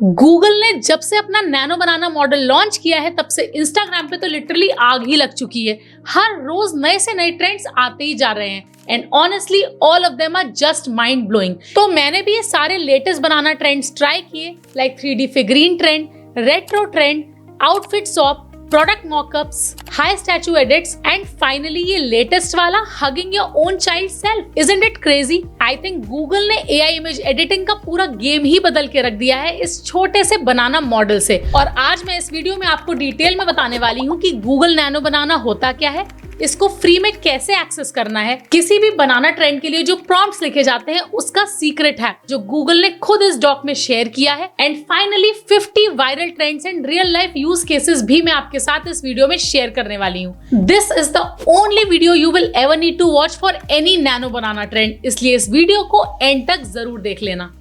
Google ने जब से अपना नैनो बनाना मॉडल लॉन्च किया है तब से इंस्टाग्राम पे तो लिटरली आग ही लग चुकी है। हर रोज नए से नए ट्रेंड्स आते ही जा रहे हैं and honestly all of them are just mind blowing. तो मैंने भी ये सारे लेटेस्ट बनाना ट्रेंड्स ट्राई किए, like 3D figurine trend, retro trend, outfit swap, product mockups, high statue edits and finally ये लेटेस्ट वाला hugging your own child self. Isn't it crazy? I think Google ने AI image editing का पूरा game ही बदल के रख दिया है इस छोटे से बनाना मॉडल से। और आज मैं इस वीडियो में आपको डिटेल में बताने वाली हूँ कि गूगल नैनो बनाना होता क्या है, इसको फ्री में कैसे एक्सेस करना है, किसी भी बनाना ट्रेंड के लिए जो प्रॉम्प्ट्स लिखे जाते हैं उसका सीक्रेट है जो गूगल ने खुद इस डॉक में शेयर किया है, and finally 50 viral trends and real life use cases भी मैं आपके साथ इस वीडियो में शेयर करने वाली हूँ। This is the only video you will ever need to watch for any nano banana trend, इसलिए इस वीडियो को एंड तक जरूर देख लेना।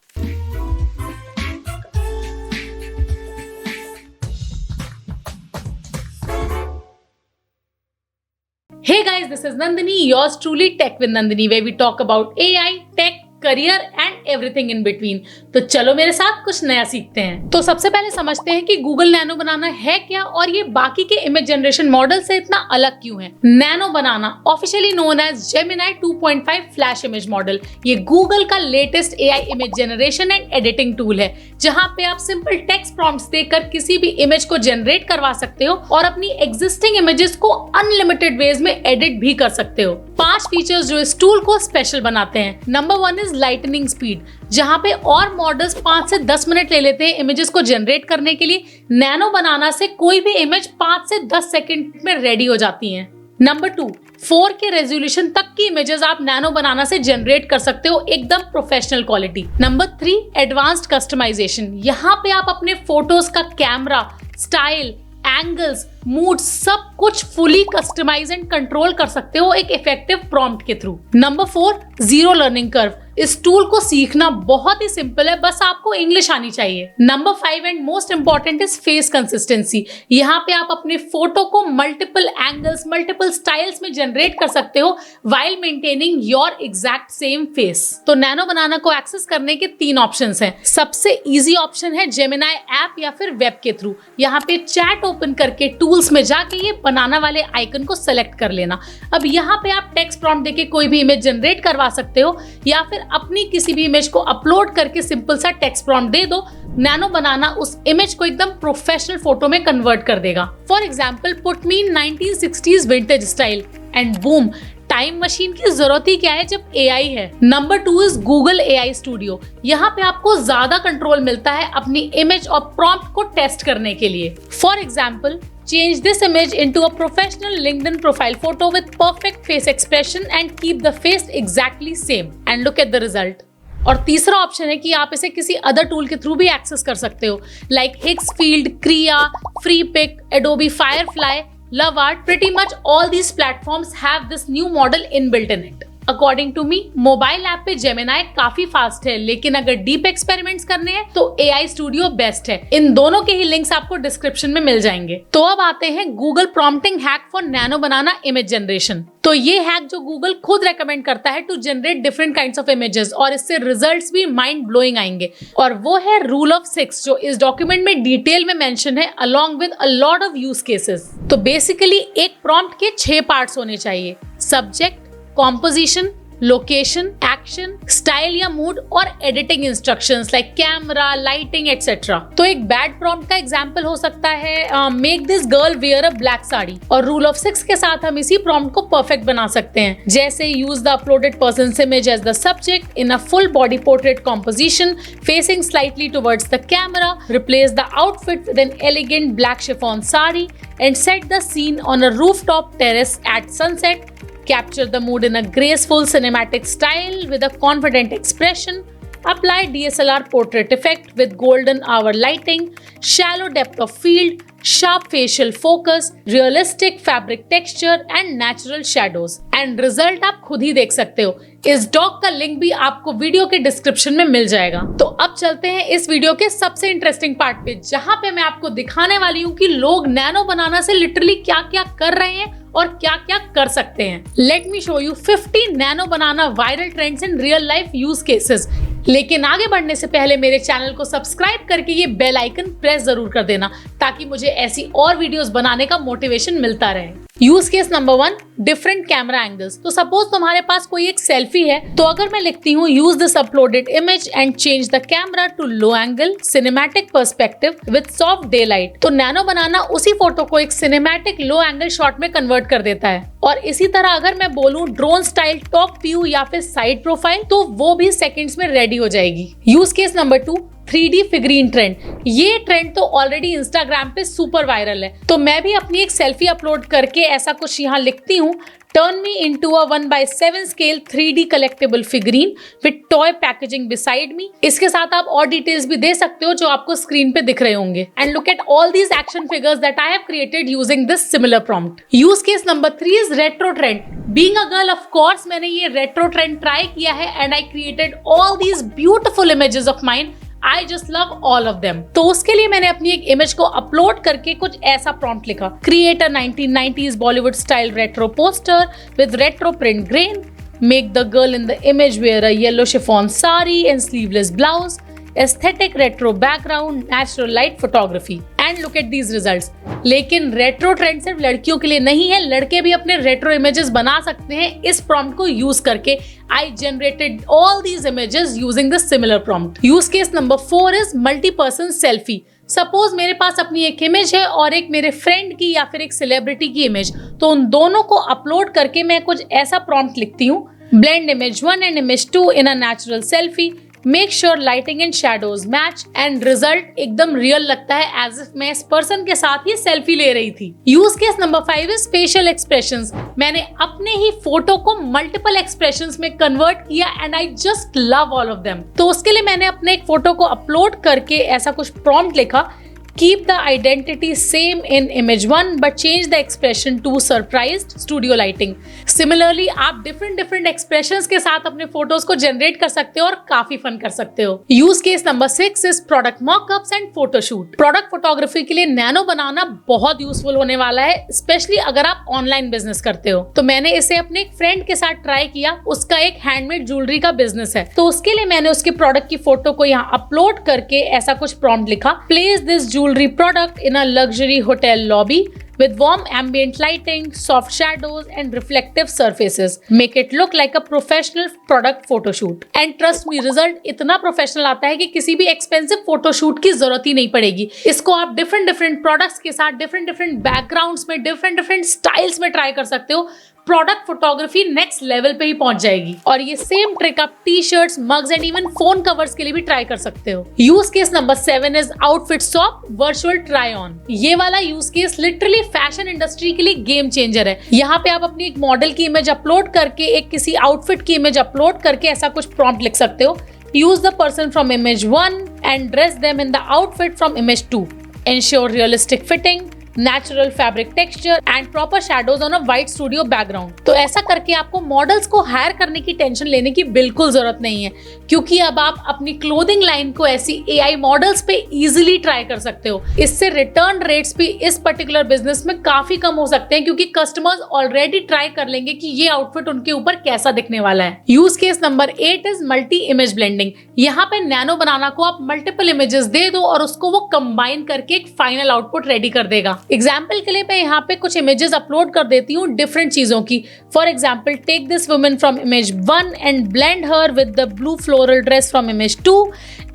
Hey guys, this is Nandini, yours truly Tech with Nandini, where we talk about AI, tech, career and everything in between. तो चलो मेरे साथ कुछ नया सीखते हैं। तो सबसे पहले समझते हैं कि गूगल नैनो बनाना है क्या और ये बाकी के इमेज जनरेशन मॉडल से इतना अलग क्यों है। Nano banana, officially known as Gemini 2.5 flash image model, ये गूगल का latest AI image generation and editing tool है जहां पे आप सिंपल टेक्स्ट प्रॉम्प्ट्स देकर किसी भी इमेज को जनरेट करवा सकते हो और अपनी एग्जिस्टिंग इमेजेस को अनलिमिटेड वेज में एडिट भी कर सकते हो। 5 फीचर्स जो इस टूल को स्पेशल बनाते हैं। नंबर 1 इज लाइटनिंग स्पीड, जहां पे और मॉडल्स 5 से 10 मिनट ले लेते हैं इमेजेस को जनरेट करने के लिए, नैनो बनाना से कोई भी इमेज 5 से 10 सेकंड में रेडी हो जाती हैं। नंबर 2, 4K रेजोल्यूशन तक की इमेजेस आप नैनो बनाना से जनरेट कर सकते हो, एकदम professional quality. Number 3, advanced customization, यहाँ पे आप अपने फोटोज का कैमरा, स्टाइल, एंगल्स, मूड सब कुछ फुली कस्टमाइज एंड कंट्रोल कर सकते हो एक इफेक्टिव प्रॉम्प्ट के through. Number 4, zero learning curve, इस टूल को सीखना बहुत ही सिंपल है, बस आपको इंग्लिश आनी चाहिए। Number 5 and most important is face consistency, यहाँ पे आप अपने फोटो को मल्टीपल एंगल्स, मल्टीपल स्टाइल्स में जनरेट कर सकते हो while maintaining your exact same face. तो नैनो बनाना को एक्सेस करने के 3 ऑप्शंस हैं। सबसे इजी ऑप्शन है जेमिनाई ऐप या फिर वेब के थ्रू। यहाँ पे चैट ओपन करके टूल्स में जाके ये बनाना वाले आइकन को सेलेक्ट कर लेना। अब यहाँ पे आप टेक्स्ट प्रॉम्प्ट देके कोई भी इमेज जनरेट करवा सकते हो या फिर अपनी किसी भी इमेज को अपलोड करके सिंपल सा टेक्स्ट प्रॉम्प्ट दे दो, नैनो बनाना उस इमेज को एकदम प्रोफेशनल फोटो में कन्वर्ट कर देगा। For example, put me in 1960s vintage style and boom, time machine की जरूरत ही क्या है जब एआई है। Number 2 is Google AI studio, यहाँ पे आपको ज्यादा कंट्रोल मिलता है अपनी इमेज और प्रॉम्प्ट को टेस्ट करने के लिए। For example, change this image into a professional LinkedIn profile photo with perfect face expression and keep the face exactly same and look at the result। और तीसरा ऑप्शन है कि आप इसे किसी अदर टूल के थ्रू भी एक्सेस कर सकते हो, like Higgsfield, Krea, Freepik, Adobe Firefly, Lovart. Pretty much all these platforms have this new model inbuilt in it। According to me, mobile app पे जेमिनाई काफी फास्ट है, लेकिन अगर डीप एक्सपेरिमेंट्स करने हैं तो एआई स्टूडियो बेस्ट है। इन दोनों के ही लिंक्स आपको डिस्क्रिप्शन में मिल जाएंगे। तो अब आते हैं Google prompting hack for nano banana image generation. तो ये हैक जो गूगल खुद रेकमेंड करता है to generate different kinds of images, और इससे रिजल्ट्स भी माइंड ब्लोइंग आएंगे, और वो है रूल ऑफ 6 जो इस डॉक्यूमेंट में डिटेल में मेंशन है along with a lot of use cases. तो बेसिकली एक प्रॉम्प्ट के 6 पार्ट्स होने चाहिए: subject, composition, location, action, style या मूड और editing instructions like camera, lighting etcetera. तो एक बैड प्रॉम्प्ट का एग्जांपल हो सकता है make this girl wear a black sari, और रूल ऑफ 6 के साथ हम इसी प्रॉम्प्ट को परफेक्ट बना सकते हैं, जैसे use the uploaded person's image as the subject in a full body portrait composition facing slightly towards the camera, replace the outfit with an elegant black chiffon sari and set the scene on a rooftop terrace at sunset. Capture the mood in a graceful cinematic style with a confident expression. Apply DSLR portrait effect with golden hour lighting, shallow depth of field, sharp facial focus, realistic fabric texture and natural shadows. And result आप खुद ही देख सकते हो। इस dock का link भी आपको video के डिस्क्रिप्शन में मिल जाएगा। तो अब चलते हैं इस वीडियो के सबसे इंटरेस्टिंग पार्ट पे, जहां पे मैं आपको दिखाने वाली हूँ कि लोग नैनो बनाना से लिटरली क्या क्या कर रहे हैं और क्या क्या कर सकते हैं। Let me show you 50 nano banana viral trends in real life use cases. लेकिन आगे बढ़ने से पहले मेरे चैनल को सब्सक्राइब करके ये बेल आइकन प्रेस जरूर कर देना ताकि मुझे ऐसी और वीडियोस बनाने का मोटिवेशन मिलता रहे। Use case number 1, different camera angles. तो सपोज तुम्हारे पास कोई एक सेल्फी है, तो अगर मैं लिखती हूँ use this uploaded image and change the camera to low angle cinematic perspective with soft day light, तो नैनो बनाना उसी फोटो को एक सिनेमैटिक लो एंगल शॉट में कन्वर्ट कर देता है। और इसी तरह अगर मैं बोलूं ड्रोन स्टाइल टॉप व्यू या फिर साइड प्रोफाइल, तो वो भी सेकंड्स में रेडी हो जाएगी। Use case number 2, 3D figurine trend. ये ट्रेंड तो ऑलरेडी इंस्टाग्राम पे सुपर वायरल है, तो मैं भी अपनी एक सेल्फी अपलोड करके ऐसा कुछ यहाँ लिखती हूँ, turn me into a 1/7 scale 3D collectable figurine with toy packaging beside me. इसके साथ आप और डिटेल्स भी दे सकते हो जो आपको स्क्रीन पे दिख रहे होंगे। And look at all these action figures that I have created using this similar prompt. Use case number 3 is retro trend. Being a girl, of course मैंने ये रेट्रो ट्रेंड ट्राई किया है and I created all these beautiful images of mine. I just love all of them। तो उसके लिए मैंने अपनी एक इमेज को अपलोड करके कुछ ऐसा प्रॉम्प्ट लिखा, create a 1990s Bollywood style retro poster with retro print grain, make the girl in the image wear a yellow chiffon sari and sleeveless blouse, aesthetic retro background, natural light photography and look at these results. लेकिन retro trend सिर्फ लड़कियों के लिए नहीं है, लड़के भी अपने रेट्रो इमेजेस बना सकते हैं इस प्रॉम्प्ट को यूज करके। I generated all these images using the similar prompt। Use case number 4 is multi person selfie. Suppose मेरे पास अपनी एक इमेज है और एक मेरे फ्रेंड की या फिर एक सेलिब्रिटी की इमेज, तो उन दोनों को अपलोड करके मैं कुछ ऐसा प्रॉम्प्ट लिखती हूँ, blend image 1 and image 2 in a natural selfie, make sure lighting and shadows match, and result एकदम रियल लगता है एज इफ मैं इस पर्सन के साथ ही सेल्फी ले रही थी। Use case number 5 is facial expressions. मैंने अपने ही फोटो को मल्टीपल एक्सप्रेशंस में कन्वर्ट किया and I just love all of them. तो उसके लिए मैंने अपने एक फोटो को अपलोड करके ऐसा कुछ प्रॉम्प्ट लिखा, keep the identity same in image 1 but change the expression to surprised studio lighting। Similarly, आप different expressions के साथ अपने फोटोज को जनरेट कर सकते हो और काफी फन कर सकते हो। Use case number 6 is product mockups and photoshoot. Product photography के लिए नैनो बनाना बहुत यूजफुल होने वाला है, स्पेशली अगर आप ऑनलाइन बिजनेस करते हो। तो मैंने इसे अपने एक फ्रेंड के साथ ट्राई किया, उसका एक हैंडमेड ज्वेलरी का बिजनेस है, तो उसके लिए मैंने उसके प्रोडक्ट की फोटो को यहाँ अपलोड करके ऐसा कुछ प्रॉम्प्ट लिखा, place this jewelry product in a luxury hotel lobby with warm ambient lighting, soft shadows and reflective surfaces. Make it look like a professional product photo shoot. And trust me, result इतना professional आता है कि किसी भी expensive photoshoot की जरूरत ही नहीं पड़ेगी। इसको आप डिफरेंट प्रोडक्ट्स के साथ डिफरेंट बैकग्राउंड्स में डिफरेंट स्टाइल्स में ट्राई कर सकते हो। प्रोडक्ट फोटोग्राफी नेक्स्ट लेवल पे ही पहुंच जाएगी। और ये सेम ट्रिक आप t shirts, mugs and even phone covers के लिए भी ट्राई कर सकते हो। Use case number 7 is outfit swap virtual try on. ये वाला use case literally fashion industry के लिए गेम चेंजर है। यहाँ पे आप अपनी एक मॉडल की इमेज अपलोड करके एक किसी आउटफिट की इमेज अपलोड करके ऐसा कुछ प्रॉम्प्ट लिख सकते हो, use the person from image 1 and dress them in the outfit from image 2, ensure realistic fitting, natural fabric texture and proper shadows on a white studio background. तो ऐसा करके आपको मॉडल्स को हायर करने की टेंशन लेने की बिल्कुल जरूरत नहीं है, क्योंकि अब आप अपनी क्लोथिंग लाइन को ऐसी AI मॉडल्स पे इजीली ट्राई कर सकते हो। इससे रिटर्न रेट्स भी इस पर्टिकुलर बिजनेस में काफी कम हो सकते हैं, क्योंकि कस्टमर्स ऑलरेडी ट्राई कर लेंगे कि ये आउटफिट उनके ऊपर कैसा दिखने वाला है। Use case number 8 is multi image blending. यहाँ पे नैनो बनाना को आप मल्टीपल इमेजेस दे दो और उसको वो कंबाइन करके एक फाइनल आउटपुट रेडी कर देगा। एग्जाम्पल के लिए मैं यहाँ पे कुछ इमेजेस अपलोड कर देती हूँ डिफरेंट चीजों की। For example, take this woman from image 1 and blend her with the blue floral dress from image 2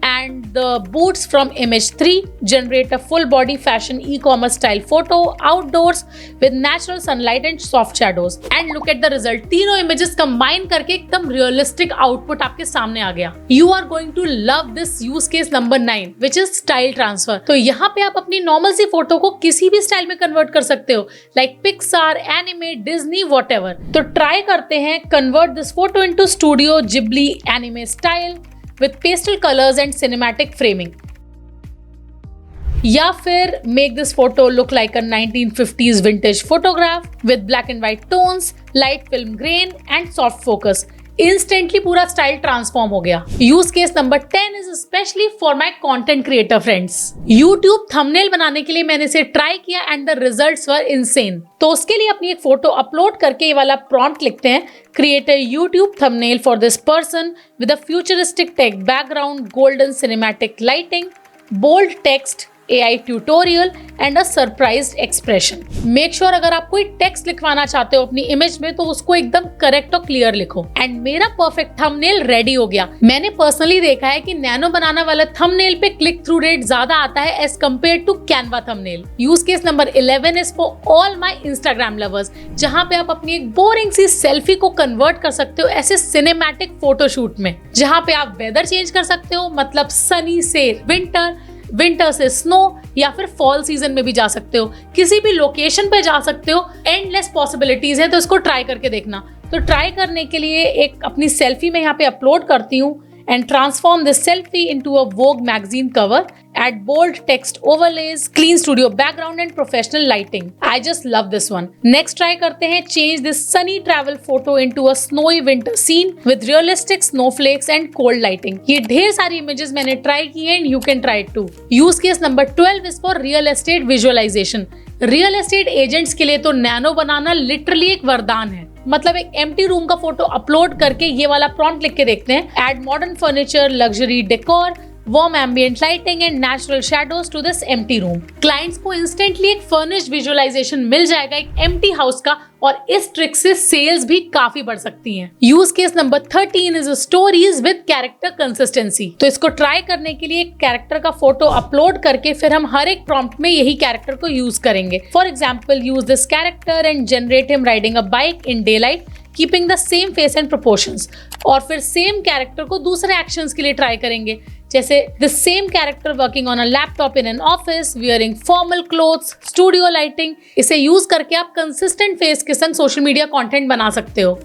and the boots from image 3. Generate a full body fashion e-commerce style photo outdoors with natural sunlight and soft shadows. And look at the result. तीनों images combine करके एकदम realistic output आपके सामने आ गया। You are going to love this use case number 9, which is style transfer. तो यहाँ पे आप अपनी नॉर्मल सी फोटो को किसी भी स्टाइल में कन्वर्ट कर सकते हो, like Pixar, anime, Disney, whatever. तो ट्राई करते हैं convert this photo into Studio Ghibli anime style with pastel colors and cinematic framing. या फिर make this photo look like a 1950s vintage photograph with black and white tones, light film grain and soft focus. Instantly पूरा style transform हो गया। Use case number 10 is specially for my content creator friends. YouTube thumbnail बनाने के लिए मैंने इसे try किया and the results were insane. तो उसके लिए अपनी एक फोटो अपलोड करके ये वाला प्रॉम्प्ट लिखते हैं, create a YouTube thumbnail for this person with a futuristic tech background, golden cinematic lighting, bold text, AI tutorial and a surprised expression. Make sure अगर आप कोई टेक्स्ट लिखवाना चाहते हो अपनी इमेज में तो उसको एकदम करेक्ट और क्लियर लिखो। एंड मेरा परफेक्ट थंबनेल रेडी हो गया। मैंने पर्सनली देखा है कि नैनो बनाना वाला थंबनेल पे क्लिक थ्रू रेट ज्यादा आता है as compare to Canva thumbnail. Use case number 11 is for all my Instagram lovers, जहाँ पे आप अपनी एक बोरिंग सी सेल्फी को कन्वर्ट कर सकते हो ऐसे सिनेमैटिक फोटोशूट में, जहाँ पे आप वेदर चेंज कर सकते हो, मतलब सनी से विंटर से स्नो, या फिर फॉल सीजन में भी जा सकते हो, किसी भी लोकेशन पे जा सकते हो। एंडलेस पॉसिबिलिटीज है, तो इसको ट्राई करके देखना। तो ट्राई करने के लिए एक अपनी सेल्फी में यहाँ पे अपलोड करती हूँ and transform this selfie into a Vogue magazine cover. Add bold text overlays, clean studio background and professional lighting. I just love this one. Next try करते हैं, change this sunny travel photo into a snowy winter scene with realistic snowflakes and cold lighting. ये ढेर सारी images मैंने try की हैं and you can try it too. Use case number 12 is for real estate visualization. Real estate agents के लिए तो nano बनाना literally एक वरदान है। मतलब एक एम्प्टी रूम का फोटो अपलोड करके ये वाला प्रॉम्प्ट लिख के देखते हैं, add modern furniture, luxury decor, warm ambient lighting and natural shadows to this empty room. Clients को इंस्टेंटली एक फर्निश्ड विजुअलाइजेशन मिल जाएगा एक एम्प्टी हाउस का, और इस ट्रिक से सेल्स भी काफी बढ़ सकती हैं। Use case number 13 is stories with character consistency. तो इसको ट्राई करने के लिए एक कैरेक्टर का फोटो अपलोड करके फिर हम हर एक प्रॉम्प्ट में यही कैरेक्टर को यूज करेंगे। For example, use this character and generate him riding a bike in day light keeping the same face and proportions. और फिर सेम कैरेक्टर को दूसरे एक्शंस के लिए ट्राई करेंगे, जैसे the same character working on a laptop in an office, wearing formal clothes, studio lighting. इसे use करके आप कंसिस्टेंट फेस के संग सोशल मीडिया कंटेंट बना सकते हो।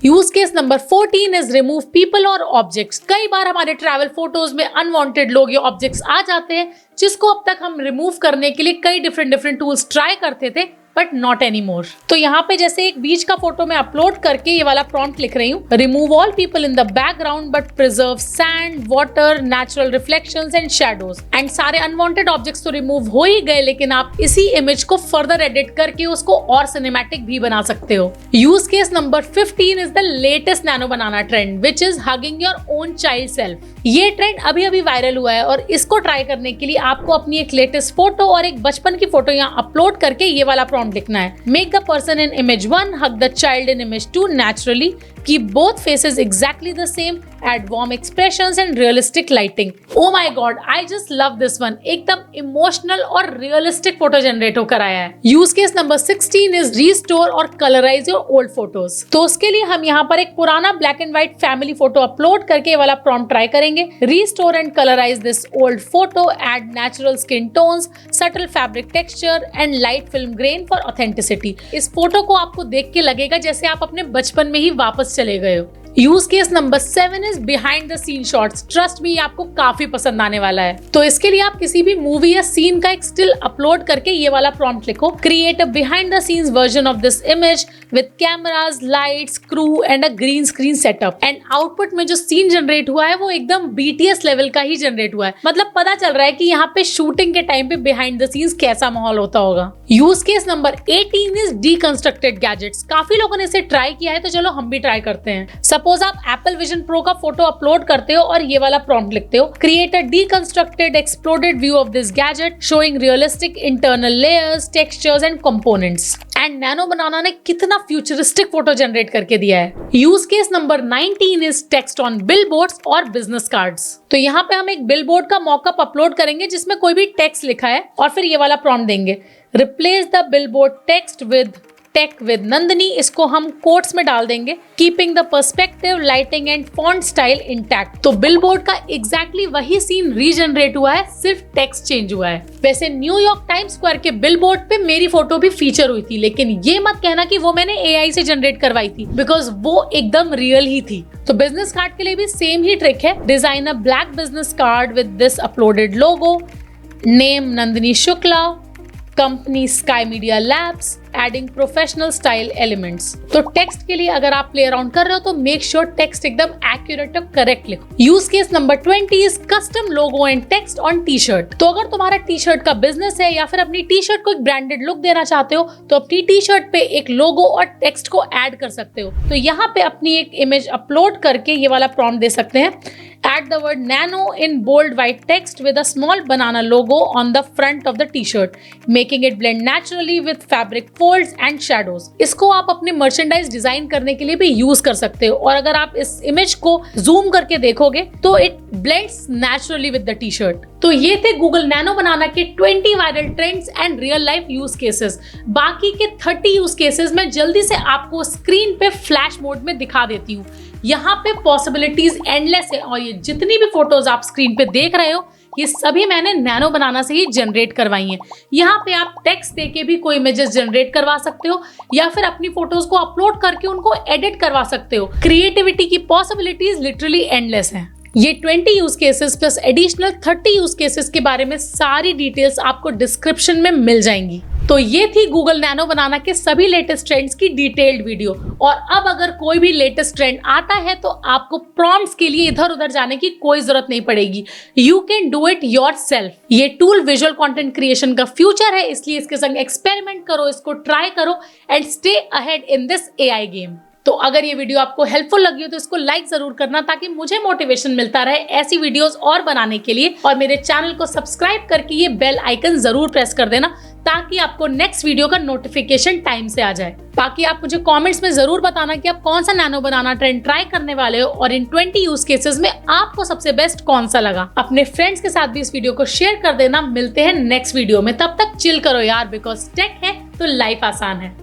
Use case number 14 is remove people और ऑब्जेक्ट्स। कई बार हमारे ट्रैवल फोटोज में अनवांटेड लोग या ऑब्जेक्ट्स आ जाते हैं, जिसको अब तक हम रिमूव करने के लिए कई डिफरेंट टूल्स ट्राई करते थे, बट नॉट एनी मोर। तो यहाँ पे जैसे एक बीच का फोटो मैं अपलोड करके ये वाला प्रॉम्प्ट लिख रही हूँ, remove all people in the background but preserve sand, water, natural reflections and shadows. And सारे अनवांटेड ऑब्जेक्ट्स तो रिमूव हो ही गए, लेकिन आप इसी इमेज को फर्दर एडिट करके उसको और सिनेमैटिक भी बना सकते हो। Use case number 15 is the latest nano banana trend, which is hugging your own child self. ये ट्रेंड अभी अभी वायरल हुआ है, और इसको ट्राई करने के लिए आपको अपनी एक लेटेस्ट फोटो और एक बचपन की फोटो यहाँ अपलोड करके ये वाला प्रॉम्प्ट लिखना है। Make the person in image 1 hug the child in image 2 naturally, keep both faces exactly the same, add warm expressions and realistic lighting. Oh my god, I just love this one. एकदम emotional और realistic photo generate होकर आया है। Use case number 16 is restore और colourise your old photos. तो उसके लिए हम यहाँ पर एक पुराना black and white family photo upload करके ये वाला प्रॉम्प्ट ट्राई करेंगे, restore and colourise this old photo, add natural skin tones, subtle fabric texture and light film grain for authenticity. इस फोटो को आपको देख के लगेगा जैसे आप अपने बचपन में ही वापस चले गए हो। Use case number 7 is behind the scene shots. Trust me, आपको काफी पसंद आने वाला है। तो इसके लिए आप किसी भी मूवी या सीन का एक स्टिल अपलोड करके ये वाला प्रॉम्प्ट लिखो, create a behind the scenes version of this image with cameras, lights, crew and a green screen setup. And output में जो सीन जनरेट हुआ है वो एकदम BTS लेवल का ही जनरेट हुआ है। मतलब पता चल रहा है कि यहाँ पे शूटिंग के टाइम पे बिहाइंड द सीन्स कैसा माहौल होता होगा। Use case number 18 is deconstructed gadgets. काफी लोगों ने इसे ट्राई किया है, तो चलो हम भी ट्राई करते हैं। सपोज आप एप्पल विजन प्रो का फोटो अपलोड करते हो और ये वाला प्रॉम्प्ट लिखते हो, create a deconstructed exploded view of this gadget showing realistic internal layers, textures and components. And nano banana ने कितना फ्यूचरिस्टिक फोटो जनरेट करके दिया है। Use case number 19 is text on billboards और बिजनेस कार्ड्स। तो यहाँ पे हम एक बिलबोर्ड का मॉकअप अपलोड करेंगे जिसमें कोई भी टेक्स्ट लिखा है, और फिर ये वाला प्रॉम्प्ट देंगे, replace the billboard text with tech with Nandini. इसको हम कोट्स में डाल देंगे, keeping the perspective, lighting and font style intact. तो बिलबोर्ड का एग्जैक्टली वही सीन रीजनरेट हुआ है, सिर्फ टेक्स्ट चेंज हुआ है। वैसे न्यूयॉर्क टाइम्स स्क्वायर के बिलबोर्ड पे मेरी फोटो भी फीचर हुई थी, लेकिन ये मत कहना कि वो मैंने AI से जनरेट करवाई थी, बिकॉज वो एकदम रियल ही थी। तो बिजनेस कार्ड के लिए भी सेम ही ट्रिक है, design a black business card with this uploaded logo, name Nandini Shukla, company sky media labs adding professional style elements. तो टेक्स्ट के लिए अगर आप प्ले अराउंड कर रहे हो तो मेक श्योर टेक्स्ट एकदम एक्यूरेट और करेक्ट लिखो। Use case number 20 is custom logo and text on T shirt. तो अगर तुम्हारा टी शर्ट का बिजनेस है या फिर अपनी टी शर्ट को एक ब्रांडेड लुक देना चाहते हो तो अपनी टी शर्ट पे एक लोगो और टेक्स्ट को ऐड कर सकते हो। तो यहाँ पे अपनी एक इमेज अपलोड करके ये वाला प्रॉम्प्ट दे सकते हैं, add the word nano in bold white text with a small banana logo on the front of the t-shirt, making it blend naturally with fabric folds and shadows। इसको आप अपने merchandise design करने के लिए भी use कर सकते हो और अगर आप इस इमेज को जूम करके देखोगे तो it blends naturally with the T shirt. तो ये थे गूगल नैनो बनाना के 20 viral trends and real life use cases. बाकी के 30 यूज केसेस मैं जल्दी से आपको स्क्रीन पे फ्लैश मोड में दिखा देती हूँ। यहाँ पे पॉसिबिलिटीज एंडलेस है और ये जितनी भी फोटोज आप स्क्रीन पे देख रहे हो ये सभी मैंने नैनो बनाना से ही जनरेट करवाई हैं। यहाँ पे आप टेक्स्ट देके भी कोई इमेजेस जनरेट करवा सकते हो या फिर अपनी फोटोज को अपलोड करके उनको एडिट करवा सकते हो। क्रिएटिविटी की पॉसिबिलिटीज लिटरली एंडलेस हैं। ये 20 use cases plus additional 30 use cases के बारे में सारी डिटेल्स आपको डिस्क्रिप्शन में मिल जाएंगी। तो ये थी गूगल नैनो बनाना के सभी लेटेस्ट ट्रेंड्स की डिटेल्ड वीडियो। और अब अगर कोई भी लेटेस्ट ट्रेंड आता है तो आपको प्रॉम्प्ट्स के लिए इधर उधर जाने की कोई जरूरत नहीं पड़ेगी। You can do it yourself. ये टूल विजुअल कंटेंट क्रिएशन का फ्यूचर है, इसलिए इसके संग एक्सपेरिमेंट करो, इसको ट्राई करो and stay ahead in this AI game. तो अगर ये वीडियो आपको हेल्पफुल लगी हो तो इसको लाइक जरूर करना ताकि मुझे मोटिवेशन मिलता रहे ऐसी वीडियोस और बनाने के लिए। और मेरे चैनल को सब्सक्राइब करके ये बेल आइकन जरूर प्रेस कर देना ताकि आपको नेक्स्ट वीडियो का नोटिफिकेशन टाइम से आ जाए। बाकी आप मुझे कमेंट्स में जरूर बताना कि आप कौन सा नैनो बनाना ट्रेंड ट्राई करने वाले हो और इन 20 यूज केसेस में आपको सबसे बेस्ट कौन सा लगा। अपने फ्रेंड्स के साथ भी इस वीडियो को शेयर कर देना। मिलते हैं नेक्स्ट वीडियो में, तब तक चिल करो यार, बिकॉज टेक है तो लाइफ आसान है।